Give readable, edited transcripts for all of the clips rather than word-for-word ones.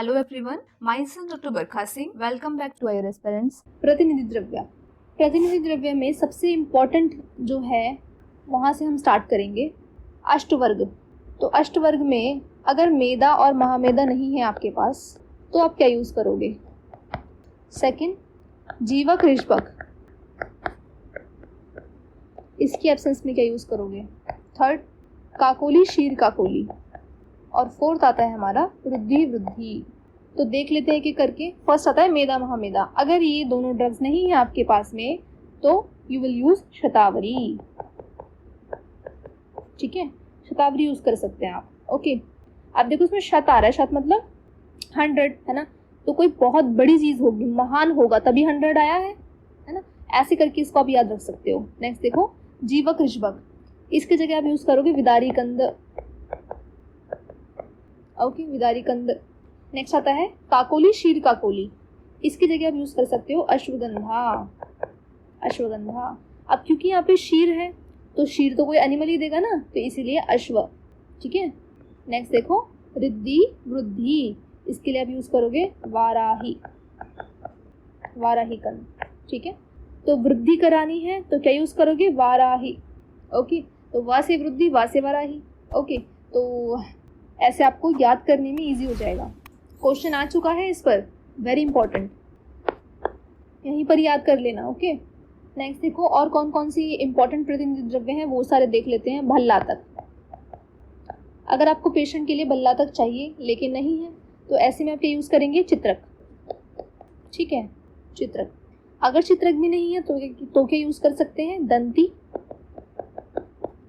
Hello everyone, myself Dr. Barkha Singh. Welcome back to our aspirants. प्रतिनिधि द्रव्य में सबसे इम्पॉर्टेंट जो है वहाँ से हम स्टार्ट करेंगे अष्टवर्ग। तो अष्टवर्ग में अगर मेदा और महामेदा नहीं है आपके पास तो आप क्या यूज़ करोगे? सेकंड, जीवक ऋषभक, इसकी एब्सेंस में क्या यूज़ करोगे? थर्ड, काकोली शीर काकोली, और फोर्थ आता है हमारा वृद्धि वृद्धि। तो देख लेते हैं कि करके। फर्स्ट आता है मेदा महामेदा। अगर ये दोनों ड्रग्स नहीं है आपके पास में तो यू विल यूज शतावरी। ठीक है, शतावरी यूज कर सकते हैं आप। ओके, अब देखो इसमें शत आ रहा है, शत मतलब 100 है ना, तो कोई बहुत बड़ी चीज होगी, महान होगा तभी 100 आया है ना। ऐसे करके इसको आप याद रख सकते हो। नेक्स्ट देखो जीवक ऋषभक, इसकी जगह आप यूज करोगे विदारी कंद। ओके, विदारी कंद। नेक्स्ट आता है काकोली शीर काकोली, इसकी जगह आप यूज कर सकते हो अश्वगंधा। अश्वगंधा, अब क्योंकि यहाँ पे शीर है तो शीर तो कोई एनिमल ही देगा ना, तो इसीलिए अश्व। ठीक है, नेक्स्ट देखो रिद्धि वृद्धि, इसके लिए आप यूज करोगे वाराही, वाराही कंद। ठीक है, तो वृद्धि करानी है तो क्या यूज करोगे? वाराही। ओके, तो वा से वृद्धि, वा से वाराही। ओके, तो ऐसे आपको याद करने में इजी हो जाएगा। क्वेश्चन आ चुका है इस पर, वेरी इंपॉर्टेंट, यहीं पर याद कर लेना। ओके, नेक्स्ट देखो और कौन कौन सी इंपॉर्टेंट प्रतिनिधि द्रव्य हैं वो सारे देख लेते हैं। भल्लातक, अगर आपको पेशेंट के लिए भल्लातक चाहिए लेकिन नहीं है तो ऐसे में आप क्या यूज़ करेंगे? चित्रक। ठीक है, चित्रक। अगर चित्रक भी नहीं है तो क्या यूज़ कर सकते हैं? दंती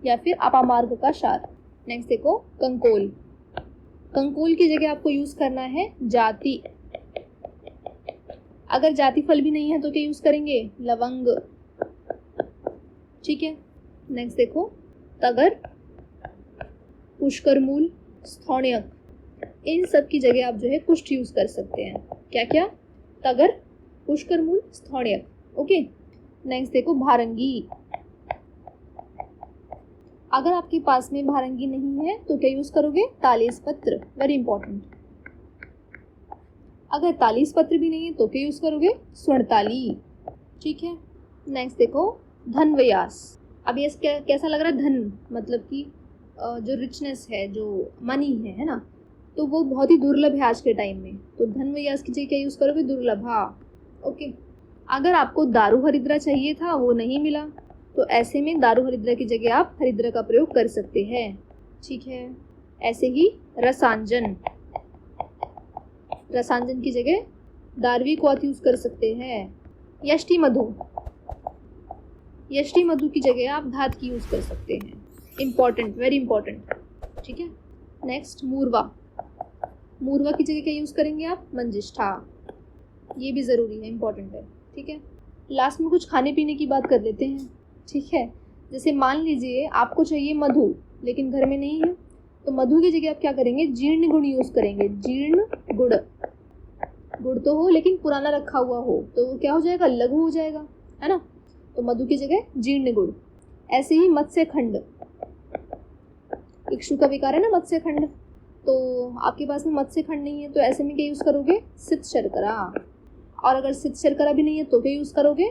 या फिर अपामार्ग का क्षार। नेक्स्ट देखो कंकोल, कंकोल की जगह आपको यूज करना है जाति। अगर जाति फल भी नहीं है तो क्या यूज करेंगे? लवंग। ठीक है, नेक्स्ट देखो तगर, पुष्करमूल, स्थौण्यक, इन सब की जगह आप जो है कुष्ठ यूज कर सकते हैं। क्या क्या? तगर, पुष्करमूल, स्थौण्यक। ओके, नेक्स्ट देखो भारंगी, अगर आपके पास में भारंगी नहीं है तो क्या यूज करोगे? तालीस पत्र, वेरी इंपॉर्टेंट। अगर तालीस पत्र भी नहीं है तो क्या यूज करोगे? स्वर्णताली। ठीक है, नेक्स्ट देखो धनव्यास। अब ये कैसा लग रहा है? धन मतलब कि जो रिचनेस है, जो मनी है ना, तो वो बहुत ही दुर्लभ है आज के टाइम में, तो धनव्यास की जगह क्या यूज करोगे? दुर्लभा। ओके, अगर आपको दारू हरिद्रा चाहिए था वो नहीं मिला तो ऐसे में दारू हरिद्रा की जगह आप हरिद्रा का प्रयोग कर सकते हैं। ठीक है, ऐसे ही रसांजन, रसांजन की जगह दारवी को आप यूज कर सकते हैं। यष्टि मधु, यष्टि मधु की जगह आप धात की यूज कर सकते हैं। Important, very important. ठीक है, नेक्स्ट मूर्वा, मूर्वा की जगह क्या यूज करेंगे आप? मंजिष्ठा, ये भी जरूरी है, इंपॉर्टेंट है। ठीक है, लास्ट में कुछ खाने पीने की बात कर लेते हैं। ठीक है, जैसे मान लीजिए आपको चाहिए मधु लेकिन घर में नहीं है तो मधु की जगह आप क्या करेंगे? जीर्ण गुड़ यूज करेंगे। जीर्ण गुड़, गुड़ तो हो लेकिन पुराना रखा हुआ हो तो वो क्या हो जाएगा? लघु हो जाएगा, है ना, तो मधु की जगह जीर्ण गुड़। ऐसे ही मत्स्य खंड, इक्षु का विकार है ना मत्स्य खंड, तो आपके पास में मत्स्य खंड नहीं है तो ऐसे में क्या यूज करोगे? सित शर्करा। और अगर सित शर्करा भी नहीं है तो क्या यूज करोगे?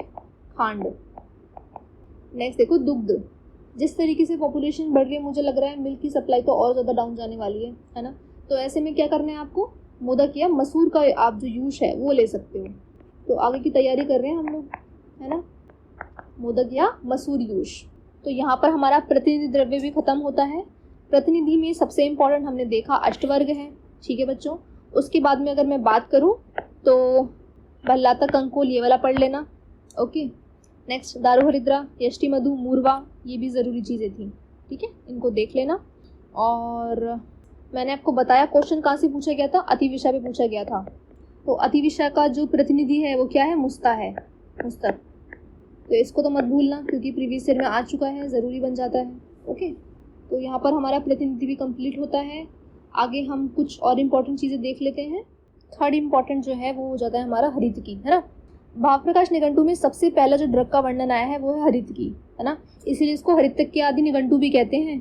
खांड। नेक्स्ट देखो दुग्ध, जिस तरीके से पॉपुलेशन बढ़ रही है मुझे लग रहा है मिल्क की सप्लाई तो और ज़्यादा डाउन जाने वाली है ना, तो ऐसे में क्या करना है आपको? मोदक या मसूर का आप जो यूज है वो ले सकते हो। तो आगे की तैयारी कर रहे हैं हम लोग, है ना, मोदक या मसूर यूज। तो यहाँ पर हमारा प्रतिनिधि द्रव्य भी खत्म होता है। प्रतिनिधि में सबसे इम्पोर्टेंट हमने देखा अष्टवर्ग है। ठीक है बच्चों, उसके बाद में अगर मैं बात करूँ तो भल्लातक, कंकोल, ये वाला पढ़ लेना। ओके, नेक्स्ट दारू हरिद्रा, यष्टि मधु, मूर्वा, ये भी ज़रूरी चीज़ें थी। ठीक है, इनको देख लेना। और मैंने आपको बताया क्वेश्चन कहाँ से पूछा गया था? अतिविषय पे पूछा गया था। तो अतिविषय का जो प्रतिनिधि है वो क्या है? मुस्ता है, मुस्तक। तो इसको तो मत भूलना क्योंकि प्रीवियस ईयर में आ चुका है, ज़रूरी बन जाता है। ओके, तो यहाँ पर हमारा प्रतिनिधि भी कंप्लीट होता है। आगे हम कुछ और इम्पोर्टेंट चीज़ें देख लेते हैं। थर्ड इम्पोर्टेंट जो है वो हो जाता है हमारा हरितकी, है ना। भावप्रकाश निघंटु में सबसे पहला जो ड्रग का वर्णन आया है वो है हरितकी, है ना, इसीलिए इसको हरितक के आदि निघंटु भी कहते हैं।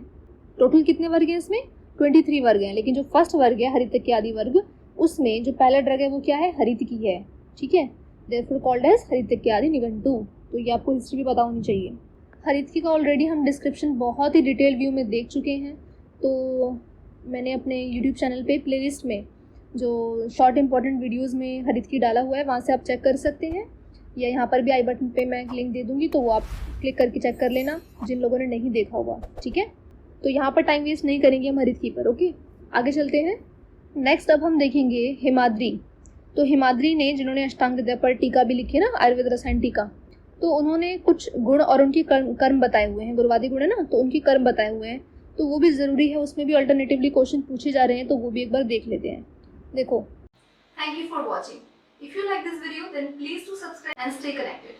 टोटल कितने वर्ग हैं इसमें? 23 वर्ग हैं, लेकिन जो फर्स्ट वर्ग है हरितक के आदि वर्ग उसमें जो पहला ड्रग है वो क्या है, हरितकी है, ठीक है, देयरफॉर कॉल्ड एज हरितक्यादि निघंटु। तो ये आपको हिस्ट्री भी पता होनी चाहिए। हरितकी का ऑलरेडी हम डिस्क्रिप्शन बहुत ही डिटेल व्यू में देख चुके हैं, तो मैंने अपने यूट्यूब चैनल पे प्लेलिस्ट में जो शॉर्ट इंपॉर्टेंट वीडियोस में हरितकी डाला हुआ है वहाँ से आप चेक कर सकते हैं, या यहाँ पर भी आई बटन पे मैं लिंक दे दूँगी, तो वो आप क्लिक करके चेक कर लेना जिन लोगों ने नहीं देखा हुआ, ठीक है। तो यहाँ पर टाइम वेस्ट नहीं करेंगे हम हरितकी पर, ओके। आगे चलते हैं। नेक्स्ट अब हम देखेंगे हिमाद्री। तो हिमाद्री ने, जिन्होंने अष्टांग हृदय पर टीका भी लिखी है ना, आयुर्वेद रसायन टीका, तो उन्होंने कुछ गुण और उनकी कर्म बताए हुए हैं। गुरुवादी गुण है ना, तो उनकी कर्म बताए हुए हैं, तो वो भी ज़रूरी है, उसमें भी अल्टरनेटिवली क्वेश्चन पूछे जा रहे हैं, तो वो भी एक बार देख लेते हैं। देखो, Thank you for watching. If you like this video, then please do subscribe and stay connected.